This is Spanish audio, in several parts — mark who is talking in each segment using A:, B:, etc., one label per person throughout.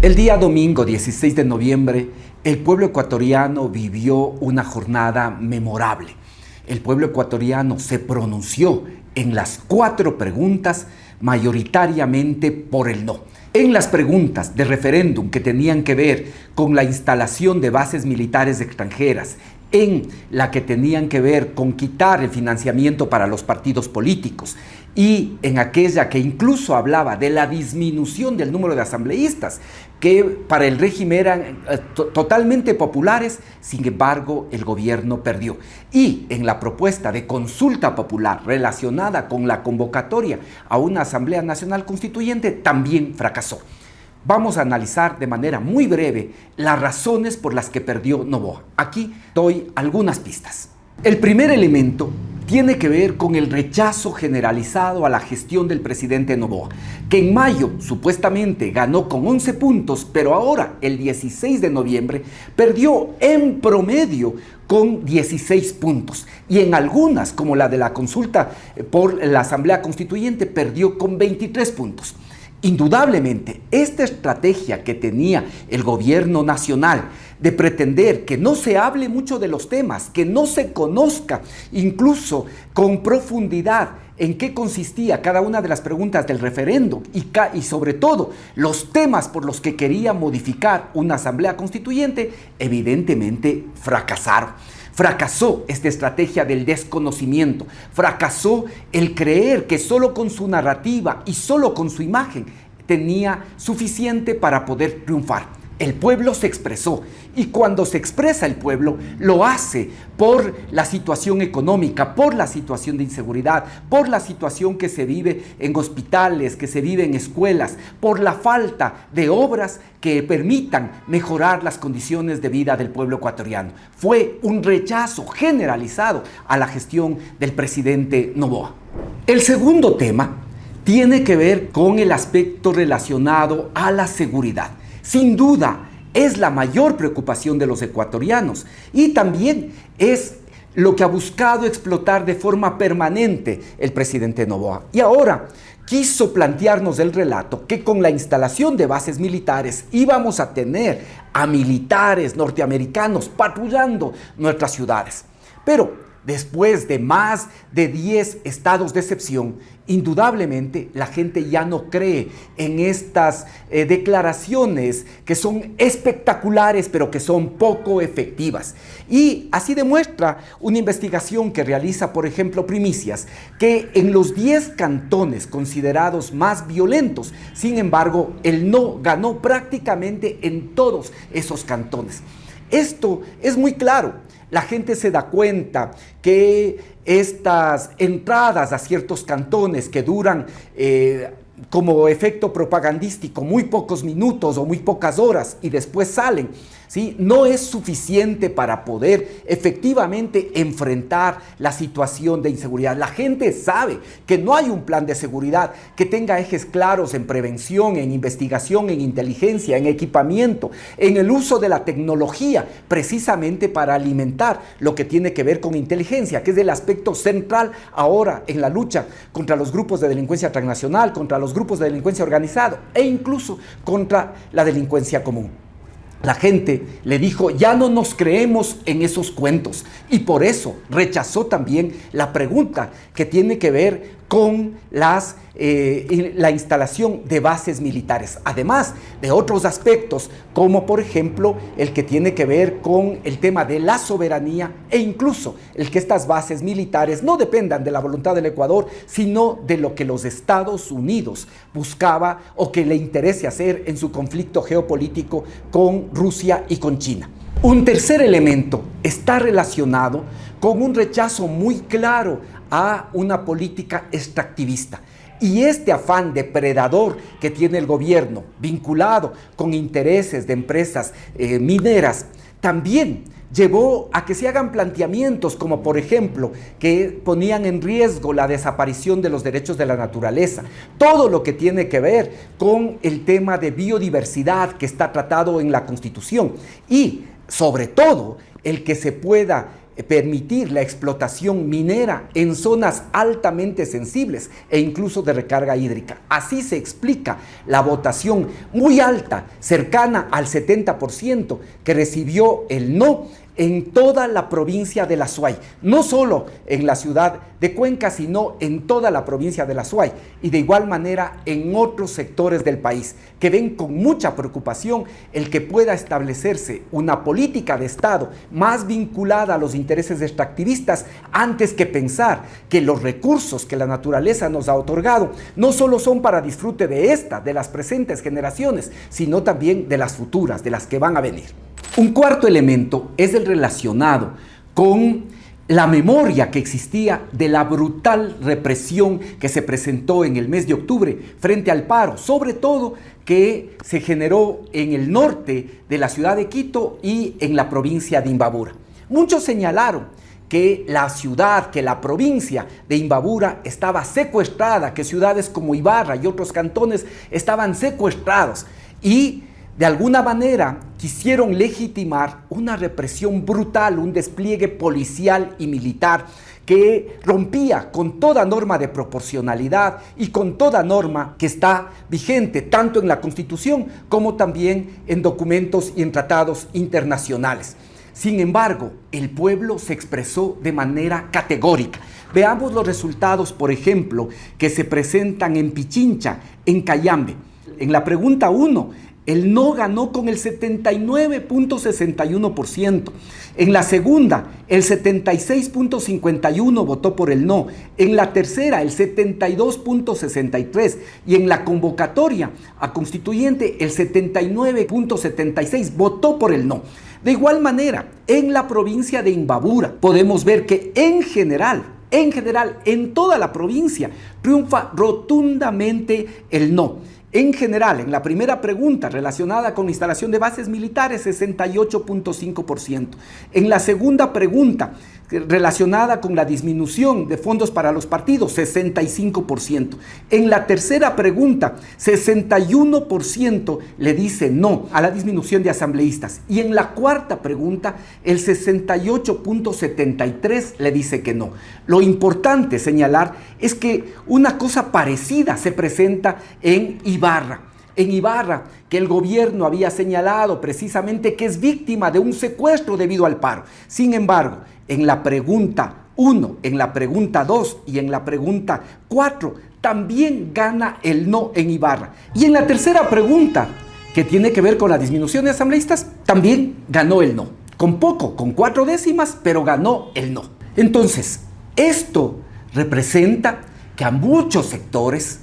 A: El día domingo 16 de noviembre, el pueblo ecuatoriano vivió una jornada memorable. El pueblo ecuatoriano se pronunció en las 4 preguntas mayoritariamente por el no. En las preguntas de referéndum que tenían que ver con la instalación de bases militares extranjeras, en la que tenían que ver con quitar el financiamiento para los partidos políticos y en aquella que incluso hablaba de la disminución del número de asambleístas, que para el régimen eran totalmente populares, sin embargo el gobierno perdió. Y en la propuesta de consulta popular relacionada con la convocatoria a una Asamblea Nacional Constituyente también fracasó. Vamos a analizar de manera muy breve las razones por las que perdió Noboa. Aquí doy algunas pistas. El primer elemento tiene que ver con el rechazo generalizado a la gestión del presidente Noboa, que en mayo supuestamente ganó con 11 puntos, pero ahora, el 16 de noviembre, perdió en promedio con 16 puntos. Y en algunas, como la de la consulta por la Asamblea Constituyente, perdió con 23 puntos. Indudablemente, esta estrategia que tenía el gobierno nacional de pretender que no se hable mucho de los temas, que no se conozca incluso con profundidad en qué consistía cada una de las preguntas del referéndum y sobre todo los temas por los que quería modificar una asamblea constituyente, evidentemente fracasaron. Fracasó esta estrategia del desconocimiento, fracasó el creer que solo con su narrativa y solo con su imagen tenía suficiente para poder triunfar. El pueblo se expresó y cuando se expresa el pueblo lo hace por la situación económica, por la situación de inseguridad, por la situación que se vive en hospitales, que se vive en escuelas, por la falta de obras que permitan mejorar las condiciones de vida del pueblo ecuatoriano. Fue un rechazo generalizado a la gestión del presidente Noboa. El segundo tema tiene que ver con el aspecto relacionado a la seguridad. Sin duda, es la mayor preocupación de los ecuatorianos y también es lo que ha buscado explotar de forma permanente el presidente Noboa. Y ahora quiso plantearnos el relato que con la instalación de bases militares íbamos a tener a militares norteamericanos patrullando nuestras ciudades. Pero después de más de 10 estados de excepción, indudablemente la gente ya no cree en estas declaraciones que son espectaculares, pero que son poco efectivas. Y así demuestra una investigación que realiza, por ejemplo, Primicias, que en los 10 cantones considerados más violentos, sin embargo, el no ganó prácticamente en todos esos cantones. Esto es muy claro. La gente se da cuenta que estas entradas a ciertos cantones que duran como efecto propagandístico muy pocos minutos o muy pocas horas y después salen, ¿sí? No es suficiente para poder efectivamente enfrentar la situación de inseguridad. La gente sabe que no hay un plan de seguridad que tenga ejes claros en prevención, en investigación, en inteligencia, en equipamiento, en el uso de la tecnología, precisamente para alimentar lo que tiene que ver con inteligencia, que es el aspecto central ahora en la lucha contra los grupos de delincuencia transnacional, contra los grupos de delincuencia organizada e incluso contra la delincuencia común. La gente le dijo, ya no nos creemos en esos cuentos y por eso rechazó también la pregunta que tiene que ver con la instalación de bases militares, además de otros aspectos como por ejemplo el que tiene que ver con el tema de la soberanía e incluso el que estas bases militares no dependan de la voluntad del Ecuador, sino de lo que los Estados Unidos buscaba o que le interese hacer en su conflicto geopolítico con Rusia y con China. Un tercer elemento está relacionado con un rechazo muy claro a una política extractivista. Y este afán depredador que tiene el gobierno, vinculado con intereses de empresas mineras, también llevó a que se hagan planteamientos como por ejemplo que ponían en riesgo la desaparición de los derechos de la naturaleza, todo lo que tiene que ver con el tema de biodiversidad que está tratado en la Constitución y sobre todo el que se pueda permitir la explotación minera en zonas altamente sensibles e incluso de recarga hídrica. Así se explica la votación muy alta, cercana al 70%, que recibió el no en toda la provincia del Azuay, no solo en la ciudad de Cuenca, sino en toda la provincia del Azuay, y de igual manera en otros sectores del país, que ven con mucha preocupación el que pueda establecerse una política de Estado más vinculada a los intereses extractivistas, antes que pensar que los recursos que la naturaleza nos ha otorgado no solo son para disfrute de las presentes generaciones, sino también de las futuras, de las que van a venir. Un cuarto elemento es el relacionado con la memoria que existía de la brutal represión que se presentó en el mes de octubre frente al paro, sobre todo que se generó en el norte de la ciudad de Quito y en la provincia de Imbabura. Muchos señalaron que la ciudad, que la provincia de Imbabura estaba secuestrada, que ciudades como Ibarra y otros cantones estaban secuestrados, y de alguna manera quisieron legitimar una represión brutal, un despliegue policial y militar que rompía con toda norma de proporcionalidad y con toda norma que está vigente tanto en la Constitución como también en documentos y en tratados internacionales. Sin embargo, el pueblo se expresó de manera categórica. Veamos los resultados, por ejemplo, que se presentan en Pichincha, en Cayambe. En la pregunta 1, el no ganó con el 79.61%. En la segunda, el 76.51% votó por el no. En la tercera, el 72.63%. Y en la convocatoria a constituyente, el 79.76% votó por el no. De igual manera, en la provincia de Imbabura, podemos ver que en general, en toda la provincia, triunfa rotundamente el no. En general, en la primera pregunta relacionada con la instalación de bases militares, 68.5%. En la segunda pregunta relacionada con la disminución de fondos para los partidos, 65%. En la tercera pregunta, 61% le dice no a la disminución de asambleístas. Y en la cuarta pregunta, el 68.73% le dice que no. Lo importante señalar es que una cosa parecida se presenta en Ibarra. En Ibarra, que el gobierno había señalado precisamente que es víctima de un secuestro debido al paro. Sin embargo, en la pregunta 1, en la pregunta 2 y en la pregunta 4, también gana el no en Ibarra. Y en la tercera pregunta, que tiene que ver con la disminución de asambleístas, también ganó el no. Con poco, con 4 décimas, pero ganó el no. Entonces, esto representa que a muchos sectores,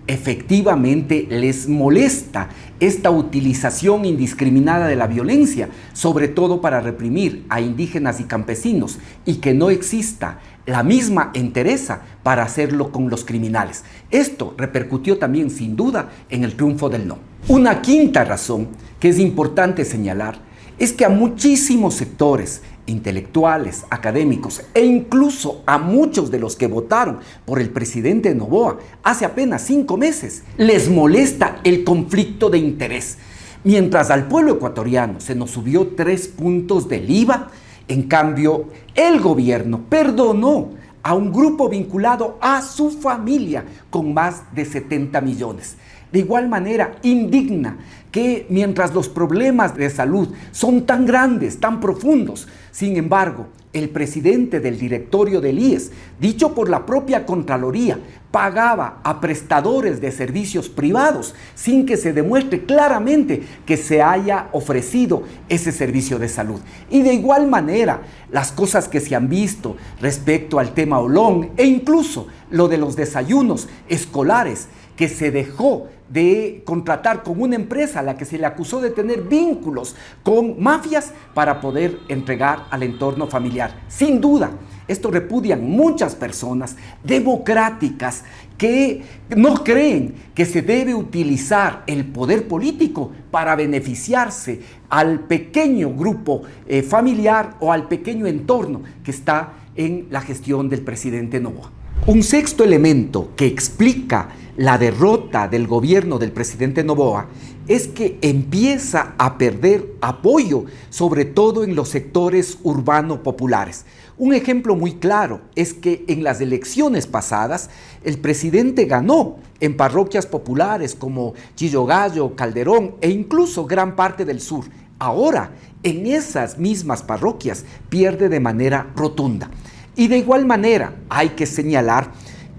A: efectivamente les molesta esta utilización indiscriminada de la violencia, sobre todo para reprimir a indígenas y campesinos, y que no exista la misma entereza para hacerlo con los criminales. Esto repercutió también, sin duda, en el triunfo del no. Una quinta razón que es importante señalar es que a muchísimos sectores intelectuales, académicos e incluso a muchos de los que votaron por el presidente Noboa hace apenas 5 meses, les molesta el conflicto de interés. Mientras al pueblo ecuatoriano se nos subió 3 puntos del IVA, en cambio el gobierno perdonó a un grupo vinculado a su familia con más de 70 millones. De igual manera, indigna que mientras los problemas de salud son tan grandes, tan profundos, sin embargo, el presidente del directorio del IES, dicho por la propia Contraloría, pagaba a prestadores de servicios privados sin que se demuestre claramente que se haya ofrecido ese servicio de salud. Y de igual manera, las cosas que se han visto respecto al tema Olón e incluso lo de los desayunos escolares, que se dejó de contratar con una empresa a la que se le acusó de tener vínculos con mafias para poder entregar al entorno familiar. Sin duda, esto repudian muchas personas democráticas que no creen que se debe utilizar el poder político para beneficiarse al pequeño grupo familiar o al pequeño entorno que está en la gestión del presidente Noboa. Un sexto elemento que explica la derrota del gobierno del presidente Noboa es que empieza a perder apoyo, sobre todo en los sectores urbanos populares. Un ejemplo muy claro es que en las elecciones pasadas el presidente ganó en parroquias populares como Chillogallo, Calderón e incluso gran parte del sur. Ahora, en esas mismas parroquias pierde de manera rotunda. Y de igual manera hay que señalar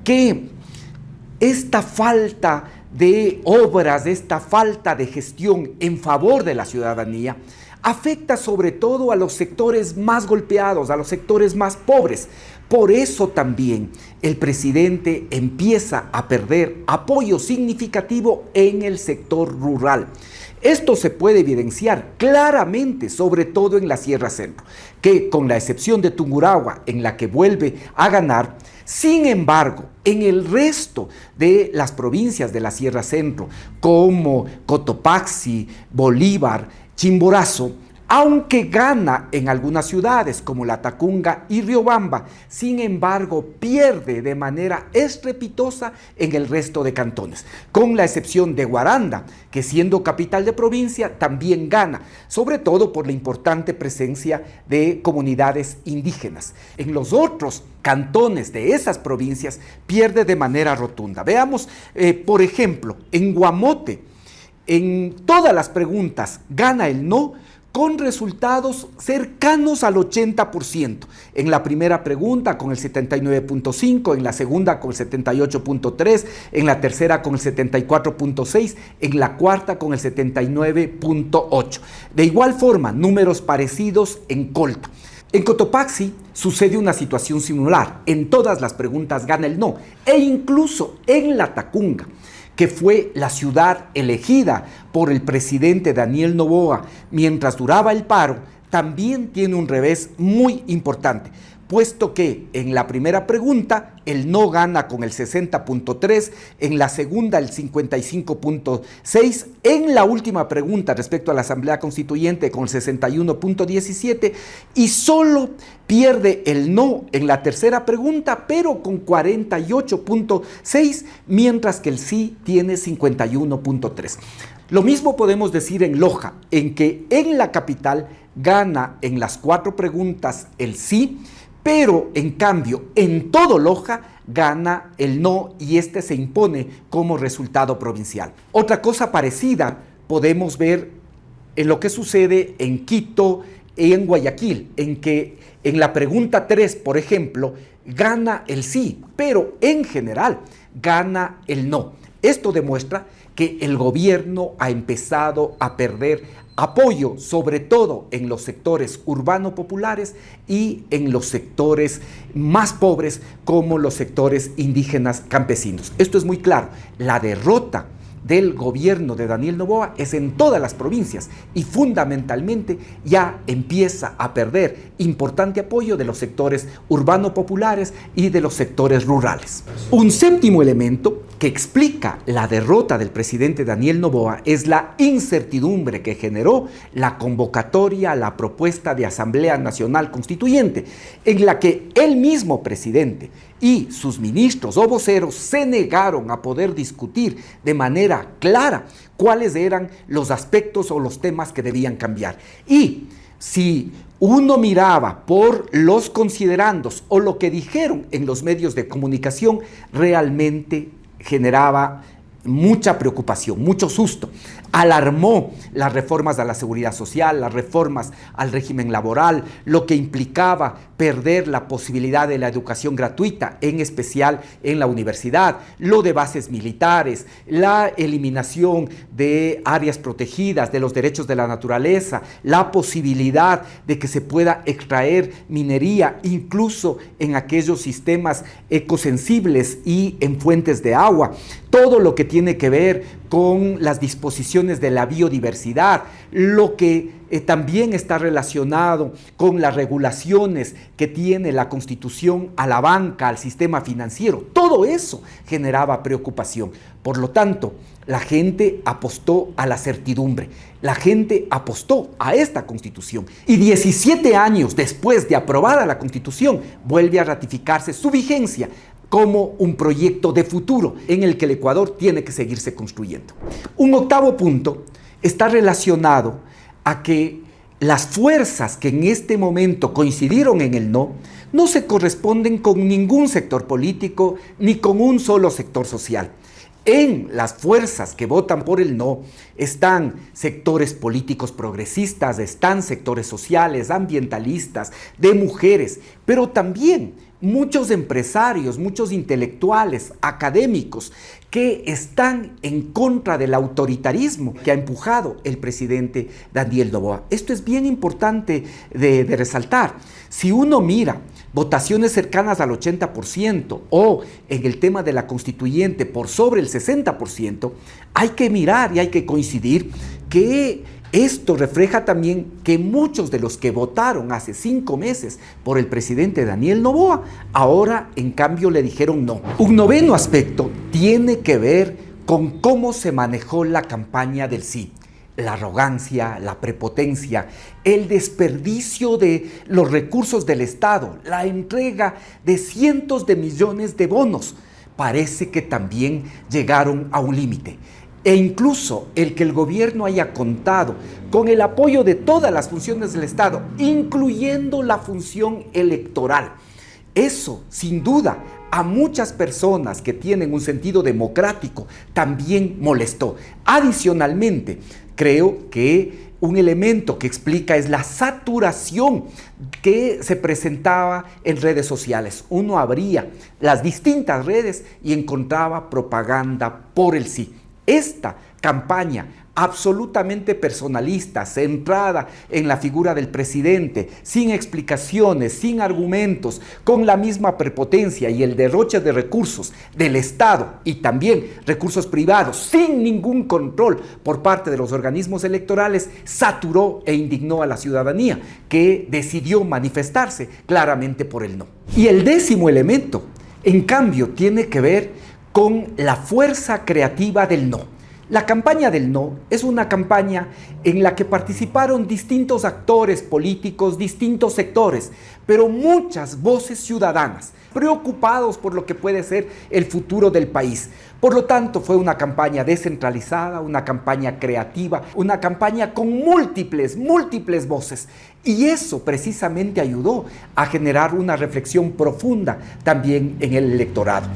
A: que esta falta de obras, esta falta de gestión en favor de la ciudadanía, afecta sobre todo a los sectores más golpeados, a los sectores más pobres. Por eso también el presidente empieza a perder apoyo significativo en el sector rural. Esto se puede evidenciar claramente, sobre todo en la Sierra Centro, que con la excepción de Tungurahua, en la que vuelve a ganar, sin embargo, en el resto de las provincias de la Sierra Centro, como Cotopaxi, Bolívar, Chimborazo, aunque gana en algunas ciudades como Latacunga y Riobamba, sin embargo pierde de manera estrepitosa en el resto de cantones, con la excepción de Guaranda, que siendo capital de provincia también gana, sobre todo por la importante presencia de comunidades indígenas. En los otros cantones de esas provincias pierde de manera rotunda. Veamos, por ejemplo, en Guamote, en todas las preguntas gana el no, con resultados cercanos al 80%. En la primera pregunta con el 79.5%, en la segunda con el 78.3%, en la tercera con el 74.6%, en la cuarta con el 79.8%. De igual forma, números parecidos en Colta. En Cotopaxi sucede una situación similar. En todas las preguntas gana el no, e incluso en Latacunga, que fue la ciudad elegida por el presidente Daniel Noboa mientras duraba el paro, también tiene un revés muy importante, puesto que en la primera pregunta el no gana con el 60.3%, en la segunda el 55.6%, en la última pregunta respecto a la Asamblea Constituyente con el 61.17%, y solo pierde el no en la tercera pregunta, pero con 48.6%, mientras que el sí tiene 51.3%. Lo mismo podemos decir en Loja, en que en la capital gana en las 4 preguntas el sí, pero en cambio en todo Loja gana el no, y este se impone como resultado provincial. Otra cosa parecida podemos ver en lo que sucede en Quito y en Guayaquil, en que en la pregunta 3, por ejemplo, gana el sí, pero en general gana el no. Esto demuestra que el gobierno ha empezado a perder apoyo, sobre todo en los sectores urbano-populares y en los sectores más pobres, como los sectores indígenas campesinos. Esto es muy claro. La derrota del gobierno de Daniel Noboa es en todas las provincias y fundamentalmente ya empieza a perder importante apoyo de los sectores urbano-populares y de los sectores rurales. Un séptimo elemento que explica la derrota del presidente Daniel Noboa es la incertidumbre que generó la convocatoria a la propuesta de Asamblea Nacional Constituyente, en la que el mismo presidente y sus ministros o voceros se negaron a poder discutir de manera clara cuáles eran los aspectos o los temas que debían cambiar. Y si uno miraba por los considerandos o lo que dijeron en los medios de comunicación, realmente generaba mucha preocupación, mucho susto. Alarmó las reformas a la seguridad social, las reformas al régimen laboral, lo que implicaba perder la posibilidad de la educación gratuita, en especial en la universidad, lo de bases militares, la eliminación de áreas protegidas, de los derechos de la naturaleza, la posibilidad de que se pueda extraer minería incluso en aquellos sistemas ecosensibles y en fuentes de agua, todo lo que tiene que ver con las disposiciones de la biodiversidad, lo que también está relacionado con las regulaciones que tiene la Constitución a la banca, al sistema financiero. Todo eso generaba preocupación. Por lo tanto, la gente apostó a la certidumbre, la gente apostó a esta Constitución. Y 17 años después de aprobada la Constitución, vuelve a ratificarse su vigencia como un proyecto de futuro en el que el Ecuador tiene que seguirse construyendo. Un octavo punto está relacionado a que las fuerzas que en este momento coincidieron en el no se corresponden con ningún sector político ni con un solo sector social. En las fuerzas que votan por el no están sectores políticos progresistas, están sectores sociales, ambientalistas, de mujeres, pero también muchos empresarios, muchos intelectuales, académicos que están en contra del autoritarismo que ha empujado el presidente Daniel Noboa. Esto es bien importante de resaltar. Si uno mira votaciones cercanas al 80% o en el tema de la constituyente por sobre el 60%, hay que mirar y hay que coincidir que esto refleja también que muchos de los que votaron hace 5 meses por el presidente Daniel Noboa, ahora en cambio le dijeron no. Un noveno aspecto tiene que ver con cómo se manejó la campaña del sí. La arrogancia, la prepotencia, el desperdicio de los recursos del Estado, la entrega de cientos de millones de bonos, parece que también llegaron a un límite. E incluso el que el gobierno haya contado con el apoyo de todas las funciones del Estado, incluyendo la función electoral. Eso, sin duda, a muchas personas que tienen un sentido democrático también molestó. Adicionalmente, creo que un elemento que explica es la saturación que se presentaba en redes sociales. Uno abría las distintas redes y encontraba propaganda por el sí. Esta campaña absolutamente personalista, centrada en la figura del presidente, sin explicaciones, sin argumentos, con la misma prepotencia y el derroche de recursos del Estado y también recursos privados, sin ningún control por parte de los organismos electorales, saturó e indignó a la ciudadanía, que decidió manifestarse claramente por el no. Y el décimo elemento, en cambio, tiene que ver con la fuerza creativa del no. La campaña del no es una campaña en la que participaron distintos actores políticos, distintos sectores, pero muchas voces ciudadanas, preocupados por lo que puede ser el futuro del país. Por lo tanto, fue una campaña descentralizada, una campaña creativa, una campaña con múltiples voces. Y eso precisamente ayudó a generar una reflexión profunda también en el electorado.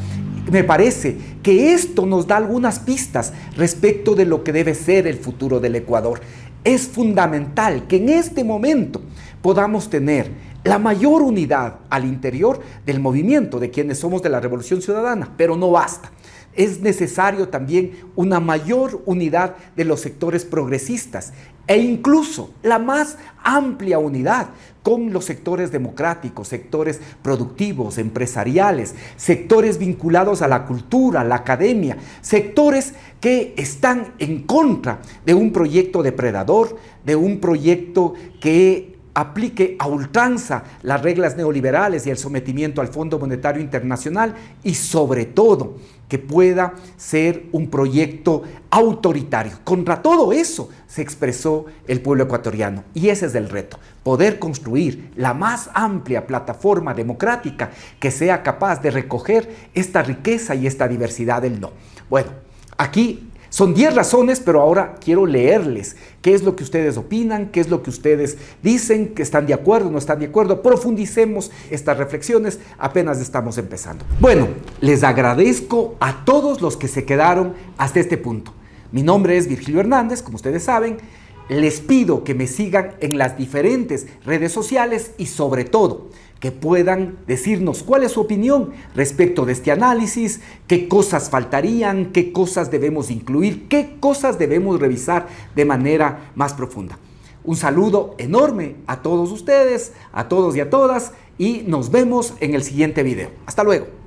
A: Me parece que esto nos da algunas pistas respecto de lo que debe ser el futuro del Ecuador. Es fundamental que en este momento podamos tener la mayor unidad al interior del movimiento de quienes somos de la Revolución Ciudadana, pero no basta. Es necesario también una mayor unidad de los sectores progresistas e incluso la más amplia unidad con los sectores democráticos, sectores productivos, empresariales, sectores vinculados a la cultura, a la academia, sectores que están en contra de un proyecto depredador, de un proyecto que aplique a ultranza las reglas neoliberales y el sometimiento al Fondo Monetario Internacional y sobre todo que pueda ser un proyecto autoritario. Contra todo eso se expresó el pueblo ecuatoriano y ese es el reto, poder construir la más amplia plataforma democrática que sea capaz de recoger esta riqueza y esta diversidad del no. Bueno, aquí son 10 razones, pero ahora quiero leerles qué es lo que ustedes opinan, qué es lo que ustedes dicen, que están de acuerdo, no están de acuerdo. Profundicemos estas reflexiones, apenas estamos empezando. Bueno, les agradezco a todos los que se quedaron hasta este punto. Mi nombre es Virgilio Hernández, como ustedes saben. Les pido que me sigan en las diferentes redes sociales y sobre todo que puedan decirnos cuál es su opinión respecto de este análisis, qué cosas faltarían, qué cosas debemos incluir, qué cosas debemos revisar de manera más profunda. Un saludo enorme a todos ustedes, a todos y a todas, y nos vemos en el siguiente video. Hasta luego.